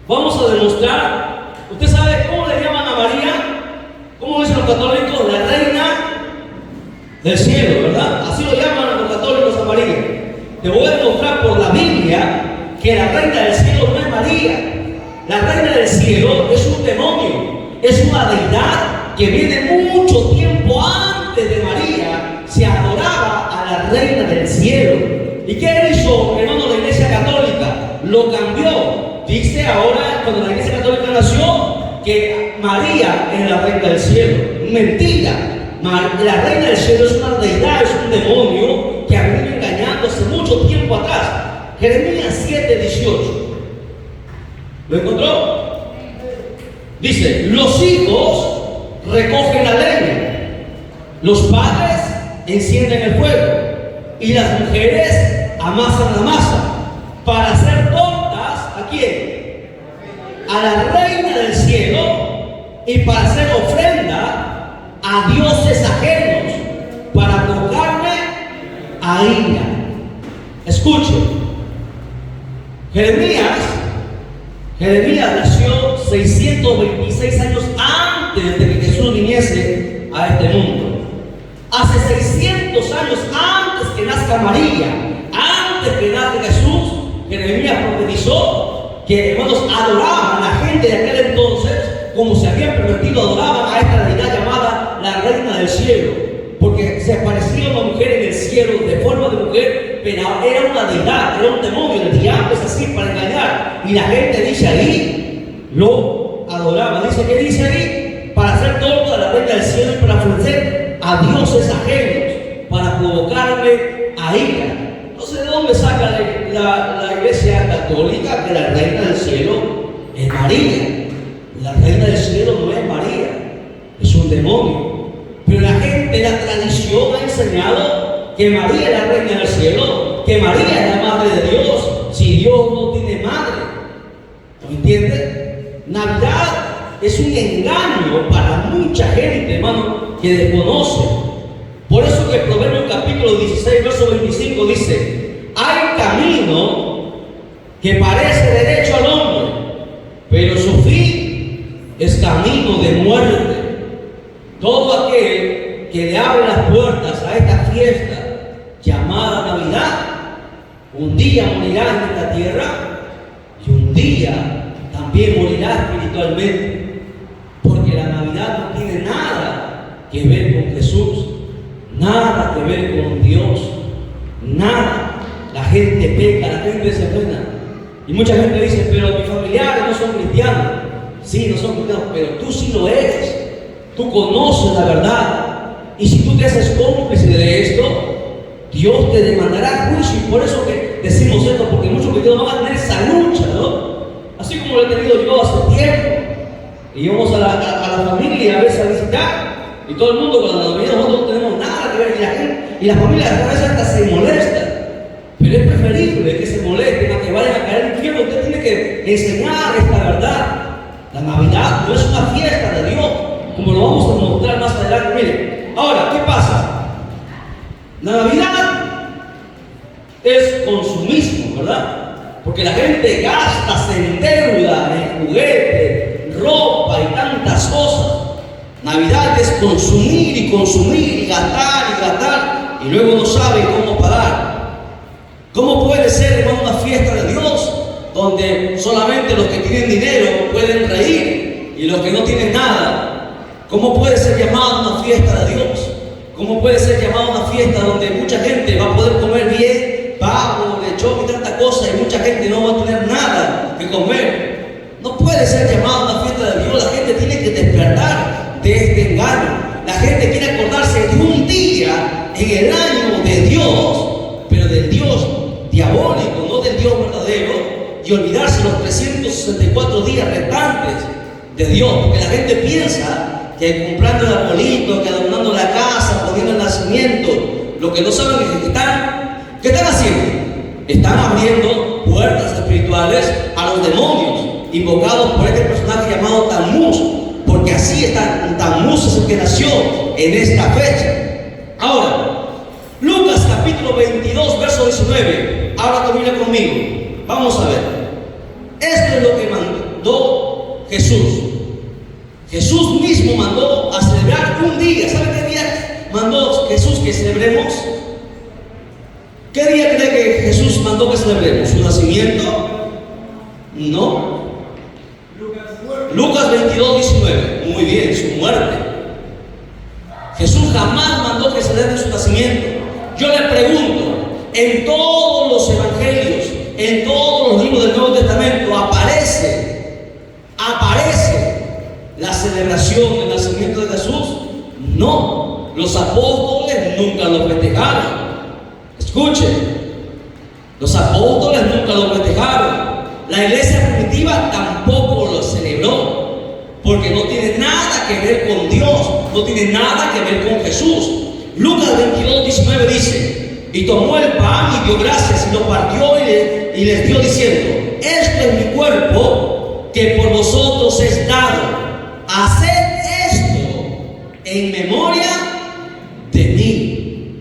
Vamos a demostrar. Usted sabe cómo le llaman a María, cómo dicen los católicos, la reina del cielo, ¿verdad? Así lo llaman los católicos a María. Te voy a demostrar por la Biblia que la reina del cielo no es María. La reina del cielo es un demonio, es una deidad que viene mucho tiempo antes de María. Se adoraba a la reina del cielo. ¿Y qué hizo, hermano, la iglesia católica? Lo cambió. Dice ahora, cuando la iglesia católica nació, que María es la reina del cielo. Mentira. La reina del cielo es una deidad, es un demonio que ha venido engañando hace mucho tiempo atrás. Jeremías 7:18. ¿Lo encontró? Dice, los hijos recogen la leña, los padres encienden el fuego y las mujeres amasan la masa para hacer tortas. ¿A quién? A la reina del cielo, y para hacer ofrenda a dioses ajenos, para provocarme a ira. Escuche, Jeremías nació 626 años antes de que Jesús viniese a este mundo. Hace 600 años antes que nazca María, antes que nazca Jesús, Jeremías profetizó que, hermanos, adoraban a la gente de aquel entonces como se habían permitido, adoraban a esta deidad llamada la reina del cielo, porque se aparecía una mujer en el cielo de forma de mujer, pero era una deidad, era un demonio. El diablo es así para engañar, y la gente dice ahí, lo adoraba. Dice, ¿qué dice ahí? Para hacer torta a la reina del cielo y para ofrecer a dioses ajenos, para provocarme a ira. Entonces, ¿de dónde saca la iglesia católica que la reina del cielo es María? La reina del cielo no es María, es un demonio. Pero la gente, la tradición ha enseñado que María es la reina del cielo, que María es la madre de Dios, si Dios no tiene madre. ¿Me entiende? Navidad es un engaño para mucha gente, hermano, que desconoce. Por eso que Proverbios capítulo 16, verso 25 dice, hay camino que parece derecho al hombre, pero su fin es camino de muerte. Todo aquel que le abre las puertas a esta fiesta llamada Navidad, un día morirá en esta tierra y un día también morirá espiritualmente, porque la Navidad no tiene nada que ver con Jesús, nada que ver con Dios, nada. La gente peca, la gente se ofenda. Y mucha gente dice, pero mis familiares no son cristianos. Sí, no son cristianos, pero tú sí lo eres. Tú conoces la verdad. Y si tú te haces cómplice de esto, Dios te demandará juicio. Y por eso que decimos esto, porque muchos cristianos van a tener esa lucha, ¿no? Así como lo he tenido yo hace tiempo. Y vamos a la familia a veces a visitar. Y todo el mundo, cuando nos venimos, nosotros no tenemos nada que ver. Y la gente, y las familias a veces hasta se molestan. Pero es preferible que se molesten a que vayan a caer en el infierno. Usted tiene que enseñar esta verdad. La Navidad no es una fiesta de Dios, como lo vamos a mostrar más adelante. Miren, ahora, ¿qué pasa? La Navidad es consumismo, ¿verdad? Porque la gente gasta, se endeuda en juguetes, ropa y tantas cosas. Navidad es consumir y consumir y gastar y luego no sabe cómo pagar. ¿Cómo puede ser, hermano, una fiesta de Dios donde solamente los que tienen dinero pueden reír y los que no tienen nada? ¿Cómo puede ser llamada una fiesta de Dios? ¿Cómo puede ser llamada una fiesta donde mucha gente va a poder comer bien, pavo, lechón y tanta cosa, y mucha gente no va a tener nada que comer? No puede ser llamada una fiesta de Dios. La gente tiene que despertar de este engaño. La gente quiere acordarse de un día en el año de Dios, pero del Dios diabólico, no del Dios verdadero, y olvidarse los 364 días restantes de Dios, porque la gente piensa que comprando el arbolito, que adornando la casa, poniendo el nacimiento, lo que no saben es que ¿qué están haciendo? Están abriendo puertas espirituales a los demonios, invocados por este personaje llamado Tammuz, porque así está. Tammuz es el que nació en esta fecha. Ahora, Lucas capítulo 22, verso 19. Ahora tu Biblia conmigo. Vamos a ver. Esto es lo que mandó Jesús. Jesús mismo mandó a celebrar un día. ¿Sabe qué día mandó Jesús que celebremos? ¿Qué día cree que Jesús mandó que celebremos? ¿Su nacimiento? No. Lucas 22, 19. Muy bien, su muerte. Jesús jamás mandó que celebre su nacimiento. Yo le pregunto, en todos los evangelios, en todos los libros del Nuevo Testamento, aparece la celebración del nacimiento de Jesús. No, los apóstoles nunca lo festejaron. Escuchen, los apóstoles nunca lo festejaron. La iglesia primitiva tampoco lo celebró, porque no tiene nada que ver con Dios, no tiene nada que ver con Jesús. Lucas 22, 19 dice: y tomó el pan y dio gracias y lo partió y les dio diciendo: esto es mi cuerpo que por vosotros es dado. Haced esto en memoria de mí.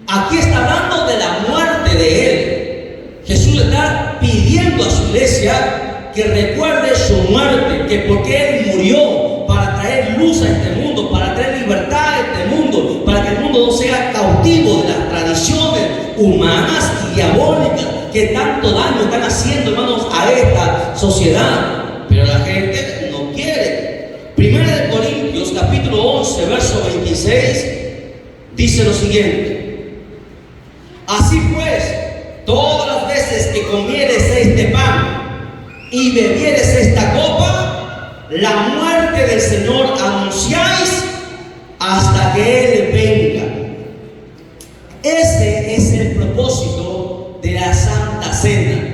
Aquí está hablando de la muerte de Él. Jesús le está pidiendo a su iglesia que recuerde su muerte, que porque Él murió para traer luz a este mundo, para traer libertad a este mundo, para que el mundo no sea cautivo de las tradiciones humanas y diabólicas que tanto daño están haciendo, hermanos, a esta sociedad. Pero la gente no quiere. Primera de Corintios capítulo 11, verso 26 dice lo siguiente: así pues, todas las veces que comieres este pan y bebieres esta copa, la muerte del Señor anunciáis hasta que Él venga. Ese es el propósito de la Santa Cena.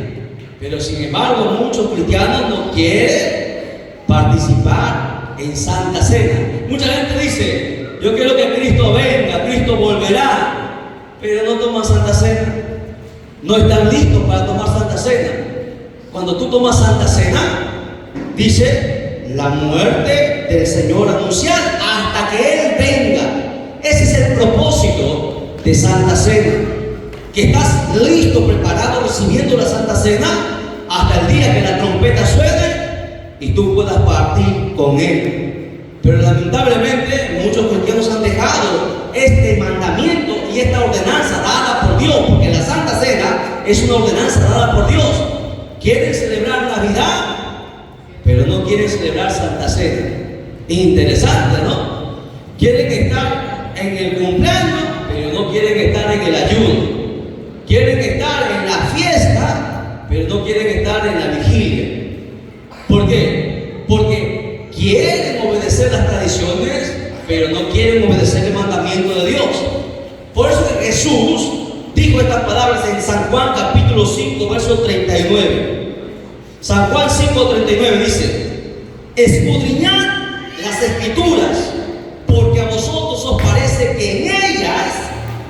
Pero sin embargo, muchos cristianos no quieren participar en Santa Cena. Mucha gente dice: yo quiero que Cristo venga, Cristo volverá, pero no toman Santa Cena. No están listos para tomar Santa Cena. Cuando tú tomas Santa Cena, dice: la muerte del Señor anunciar hasta que Él venga. Ese es el propósito de Santa Cena. Que estás listo, preparado, recibiendo la Santa Cena hasta el día que la trompeta suene y tú puedas partir con Él. Pero lamentablemente muchos cristianos han dejado este mandamiento y esta ordenanza dada por Dios es una ordenanza dada por Dios. Quieren celebrar Navidad, pero no quieren celebrar Santa Cena. Interesante, ¿no? Quieren estar en el cumpleaños, pero no quieren estar en el ayuno. Quieren estar en la fiesta, pero no quieren estar en la vigilia. ¿Por qué? Porque quieren obedecer las tradiciones, pero no quieren obedecer el mandamiento de Dios. Por eso que Jesús dijo estas palabras en San Juan capítulo 5, verso 39. San Juan 5, 39 dice: escudriñad las escrituras, porque a vosotros os parece que en ellas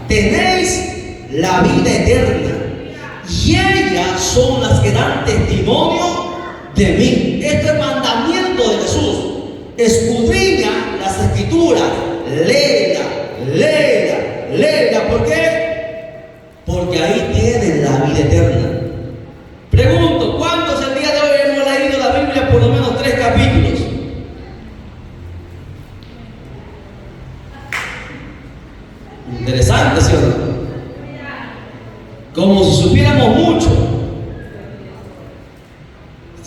tenéis la vida eterna, y ellas son las que dan testimonio de mí. Este es el mandamiento de Jesús. Escudriña las escrituras, léela, léela, léela. ¿Por qué? Porque ahí tienen la vida eterna. Pregunto, ¿cuántos el día de hoy hemos leído la Biblia por lo menos 3 capítulos? Interesante, ¿sí o no? Como si supiéramos mucho.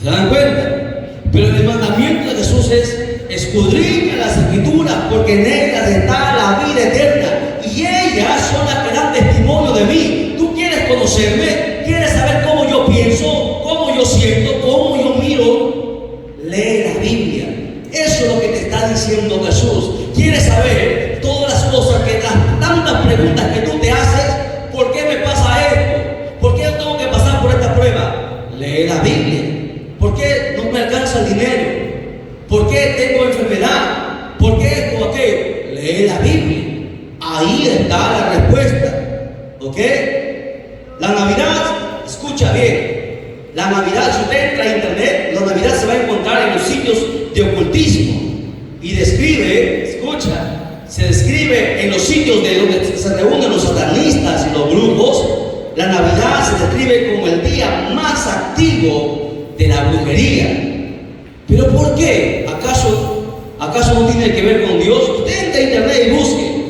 ¿Se dan cuenta? Pero el mandamiento de Jesús es: escudriña las escrituras, porque en ellas está la vida eterna, y ellas son las que dan testimonio de mí. ¿Tú quieres conocerme? ¿Quieres saber cómo yo pienso, cómo yo siento, cómo yo miro? Lee la Biblia. Eso es lo que te está diciendo Jesús. ¿Quieres saber todas las cosas, que las tantas preguntas que tú te haces? ¿Por qué me pasa esto? ¿Por qué yo tengo que pasar por esta prueba? Lee la Biblia. ¿Por qué no me alcanza el dinero? ¿Por qué tengo enfermedad? ¿Por qué esto o aquello? Lee la Biblia. Ahí está la respuesta. ¿Ok? La Navidad, escucha bien. La Navidad, si usted entra a internet, la Navidad se va a encontrar en los sitios de ocultismo. Y describe, escucha, se describe en los sitios de donde se reúnen los satanistas y los brujos. La Navidad se describe como el día más activo de la brujería. ¿Pero por qué? ¿Acaso no tiene que ver con Dios? Usted entra a internet y busque.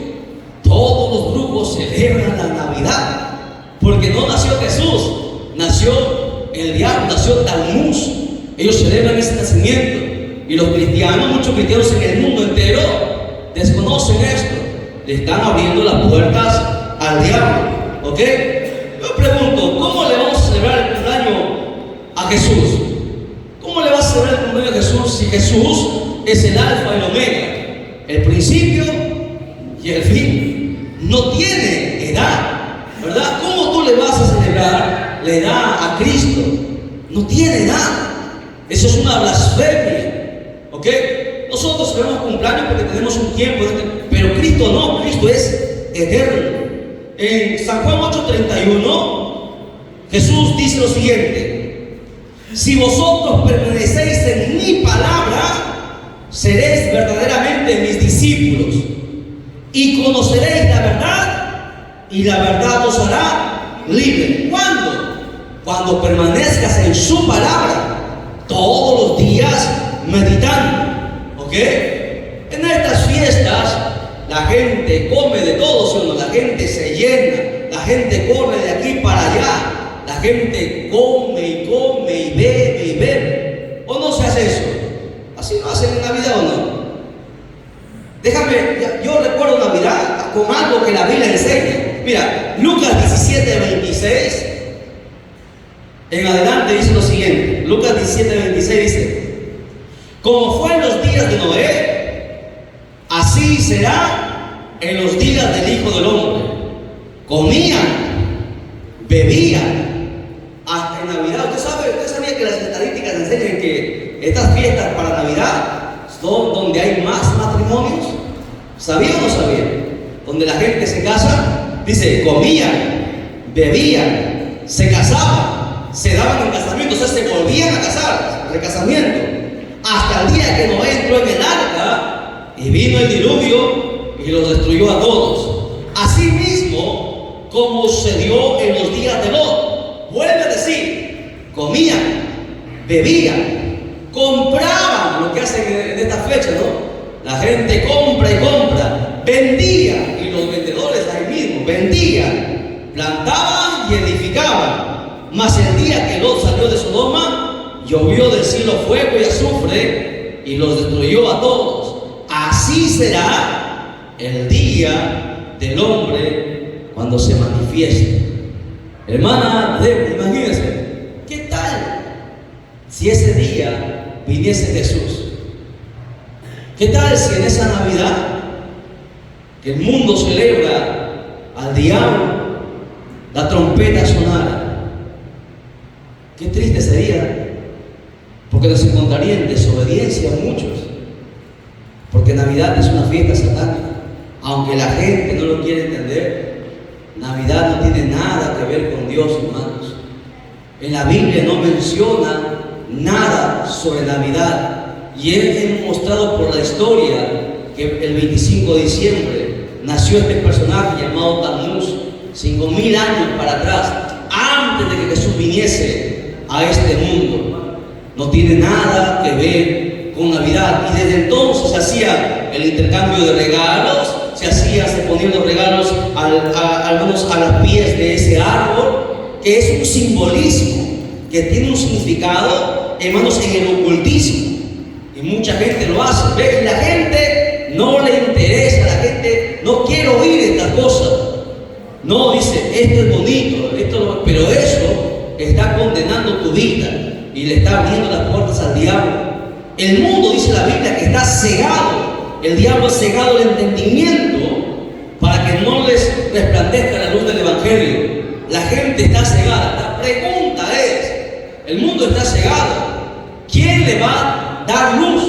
Todos los brujos celebran la Navidad, porque no nació Jesús, nació el diablo, nació Tammuz. Ellos celebran ese nacimiento. Y los cristianos, muchos cristianos en el mundo entero, desconocen esto. Le están abriendo las puertas al diablo. ¿Ok? Yo pregunto, ¿cómo le vamos a celebrar el cumpleaños a Jesús? ¿Cómo le va a celebrar el cumpleaños a Jesús si Jesús es el alfa y el omega, el principio y el fin? No tiene edad, ¿verdad? ¿Cómo tú le vas a celebrar la edad a Cristo? No tiene edad. Eso es una blasfemia. ¿Ok? Nosotros celebramos cumpleaños porque tenemos un tiempo, pero Cristo no. Cristo es eterno. En San Juan 8:31, Jesús dice lo siguiente: si vosotros permanecéis en mi palabra, seréis verdaderamente mis discípulos, y conoceréis la verdad, y la verdad os hará libre. ¿Cuándo? Cuando permanezcas en su palabra, todos los días meditando. ¿Ok? En estas fiestas la gente come de todo, ¿sí o no? La gente se llena, la gente corre de aquí para allá, la gente come y come y bebe y bebe. ¿O no se hace eso? ¿Así lo hacen en Navidad o no? Déjame, yo recuerdo Navidad con algo que la Biblia enseña. Mira, Lucas 17:26 en adelante dice lo siguiente. Lucas 17:26 dice: como fue en los días de Noé, así será en los días del Hijo del Hombre. Comían, bebían, hasta en Navidad. ¿Usted sabía que las estadísticas enseñan que estas fiestas para Navidad son donde hay más matrimonios? ¿Sabía o no sabía? Donde la gente se casa, dice, comían, bebían, se casaban, se daban en casamiento, o sea, se volvían a casar, recasamiento. Hasta el día que Noé entró en el arca y vino el diluvio y los destruyó a todos. Asimismo, como sucedió en los días de Lot, vuelve a decir, comían, bebían, compraban, lo que hacen en esta fecha, ¿no? La gente compra y compra, vendía, y los vendedores ahí mismo vendían, plantaban y edificaban. Mas el día que Lot salió de Sodoma, llovió del cielo fuego y azufre y los destruyó a todos. Así será el día del hombre cuando se manifieste. Hermana Débora, imagínense, ¿qué tal si ese día viniese Jesús? ¿Qué tal si en esa Navidad que el mundo celebra al diablo, la trompeta sonara? Qué triste sería, porque nos encontraría en desobediencia muchos, porque Navidad es una fiesta satánica. Aunque la gente no lo quiere entender, Navidad no tiene nada que ver con Dios, hermanos. En la Biblia no menciona nada sobre Navidad, y hemos mostrado por la historia que el 25 de diciembre nació este personaje llamado Tammuz, 5000 años para atrás, antes de que Jesús viniese a este mundo. No tiene nada que ver con Navidad, y desde entonces se hacía el intercambio de regalos, se ponían los regalos algunos a los pies de ese árbol, que es un simbolismo, que tiene un significado, hermanos, en el ocultismo. Y mucha gente lo hace, ¿ves? Y la gente no le interesa, la gente no quiere oír estas cosas. No, dice, esto es bonito, pero eso está condenando tu vida y le está abriendo las puertas al diablo. El mundo, dice la Biblia, que está cegado. El diablo ha cegado el entendimiento para que no les resplandezca la luz del Evangelio. La gente está cegada. La pregunta es, el mundo está cegado. ¿Quién le va a dar luz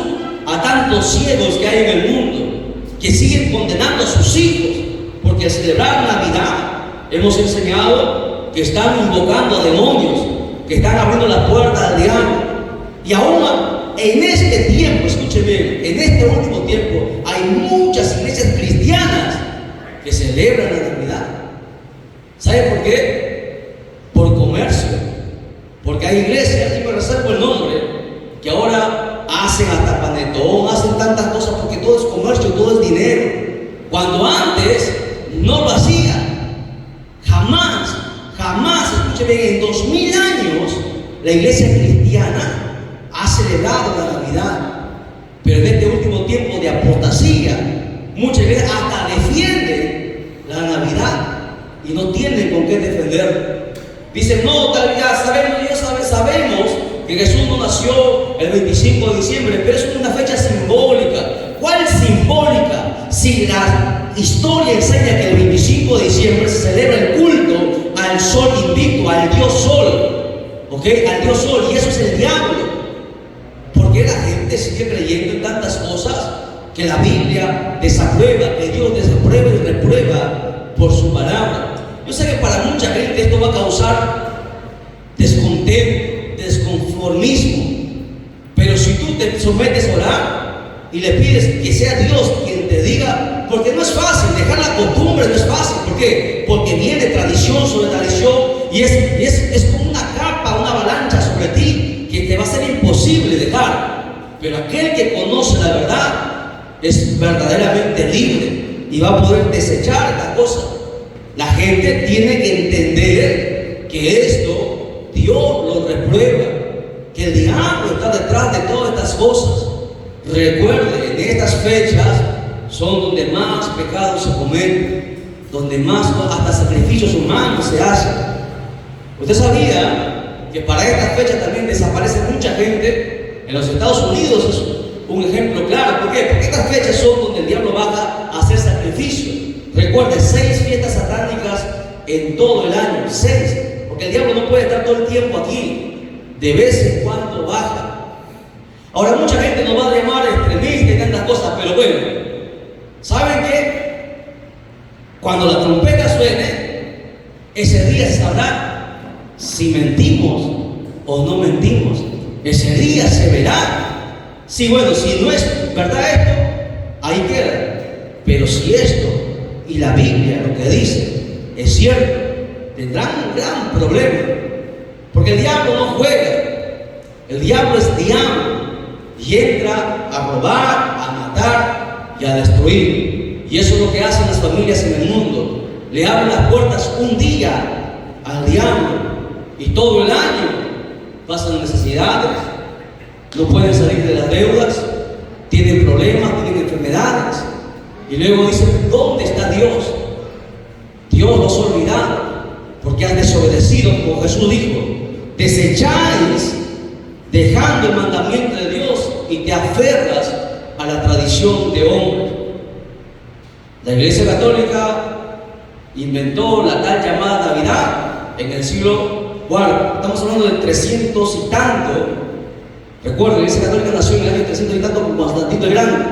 a tantos ciegos que hay en el mundo, que siguen condenando a sus hijos? Porque al celebrar Navidad hemos enseñado que están invocando a demonios, que están abriendo la puerta al diablo. Y aún en este tiempo, escuchen bien, en este último tiempo hay muchas iglesias cristianas que celebran la Navidad. ¿Sabe por qué? Por comercio. Porque hay iglesias, y me reservo el nombre, que ahora hacen hasta panetón, hacen tantas cosas, porque todo es comercio, todo es dinero. Cuando antes no lo hacían. Jamás, escuchen bien, en 2000 años la iglesia cristiana ha celebrado la Navidad, pero en este último tiempo de apostasía, muchas veces hasta defienden la Navidad y no tienen con qué defender. Dicen, no, tal vez ya sabemos que Jesús no nació el 25 de diciembre, pero es una fecha simbólica. ¿Cuál simbólica? Si la historia enseña que el 25 de diciembre se celebra el culto al sol invicto, al Dios Sol, ¿ok? Al Dios Sol, y eso es el diablo. Porque la gente sigue creyendo en tantas cosas que la Biblia desaprueba, que Dios desaprueba y reprueba por su palabra. Yo sé que para mucha gente esto va a causar descontento, desconformismo, pero si tú te sometes a orar y le pides que sea Dios quien te diga, porque no es fácil, dejar la costumbre no es fácil. ¿Por qué? Porque viene tradición sobre tradición y es como una capa, una avalancha sobre ti, que te va a ser imposible dejar. Pero aquel que conoce la verdad es verdaderamente libre y va a poder desechar esta cosa. La gente tiene que entender que esto Dios lo reprueba, que el diablo está detrás de todas estas cosas. Recuerde, en estas fechas son donde más pecados se cometen, donde más hasta sacrificios humanos se hacen. ¿Usted sabía que para estas fechas también desaparece mucha gente? En los Estados Unidos es un ejemplo claro. ¿Por qué? Porque estas fechas son donde el diablo baja a hacer sacrificios. Recuerde, 6 fiestas satánicas en todo el año, 6, porque el diablo no puede estar todo el tiempo aquí, de vez en cuando baja. Ahora mucha gente nos va a llamar extremista y tantas cosas, pero bueno, ¿saben qué? Cuando la trompeta suene, ese día se sabrá si mentimos o no mentimos. Ese día se verá. Sí, bueno, si no es verdad esto, ahí queda. Pero si esto y la Biblia lo que dice es cierto, tendrán un gran problema, porque el diablo no juega. El diablo es diablo y entra a robar, a matar y a destruir. Y eso es lo que hacen las familias en el mundo. Le abren las puertas un día al diablo y todo el año pasan necesidades, no pueden salir de las deudas, tienen problemas, tienen enfermedades. Y luego dicen, ¿dónde está Dios? Dios nos ha olvidado porque han desobedecido, como Jesús dijo. Desecháis dejando el mandamiento de Dios y te aferras a la tradición de hombre. La Iglesia Católica inventó la tal llamada Navidad en el siglo IV. Estamos hablando de 300 y tanto. Recuerden, la Iglesia Católica nació en el año 300 y tanto con Constantino el Grande.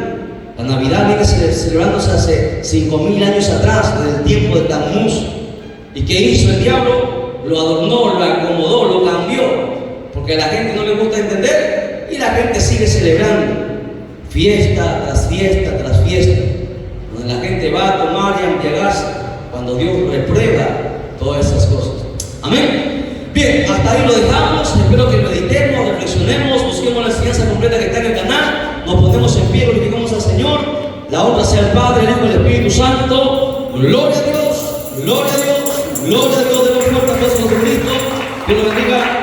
La Navidad viene celebrándose hace 5.000 años atrás, desde el tiempo de Tammuz. ¿Y qué hizo el diablo? Lo adornó, lo acomodó, lo cambió, porque a la gente no le gusta entender y la gente sigue celebrando fiesta tras fiesta tras fiesta, donde la gente va a tomar y a embriagarse, cuando Dios reprueba todas esas cosas. Amén. Bien, hasta ahí lo dejamos. Espero que meditemos, reflexionemos, busquemos la enseñanza completa que está en el canal. Nos ponemos en pie, glorificamos al Señor. La honra sea al Padre, el Hijo y el Espíritu Santo. Gloria a Dios, gloria a Dios, gloria a Dios. De los fuertes aplausos a Cristo. Que lo bendiga.